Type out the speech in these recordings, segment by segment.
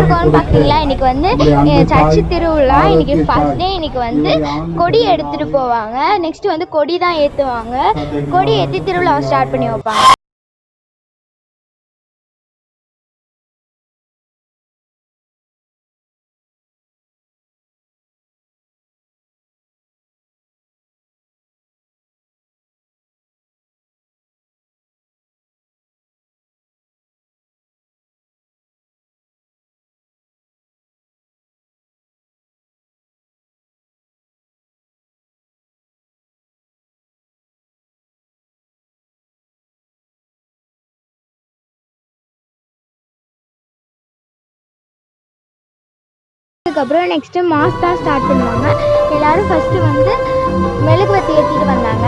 இருக்கோம்னு பார்த்தீங்களா, இன்னைக்கு வந்து சர்ச்சு திருவிழா. இன்னைக்கு ஃபர்ஸ்ட் டே. இன்னைக்கு வந்து கொடி எடுத்துட்டு போவாங்க. நெக்ஸ்ட் வந்து கொடி தான் ஏற்றுவாங்க. கொடி ஏற்றி திருவிழாவை ஸ்டார்ட் பண்ணி வைப்பாங்க. அதுக்கப்புறம் நெக்ஸ்ட்டு மாஸ் தான் ஸ்டார்ட் பண்ணுவாங்க. எல்லோரும் ஃபஸ்ட்டு வந்து மெழுகுவர்த்தி ஏற்றிட்டு வந்தாங்க.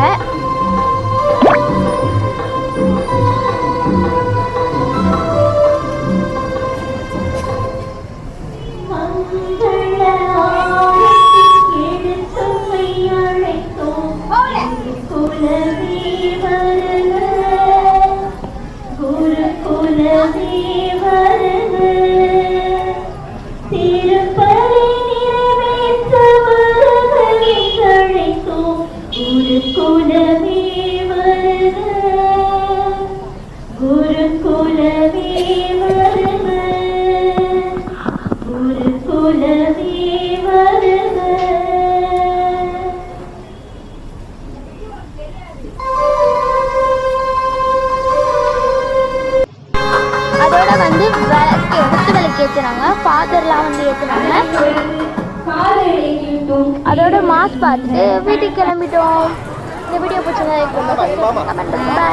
அதோட வந்து விளக்கு ஏற்றுனாங்க. ஃபாதர்லாம் வந்து ஏற்றுனாங்க. அதோட மாஸ் பார்த்துட்டு வீட்டுக்கு கிளம்பிட்டோம். இந்த வீடியோ பிடிச்சதா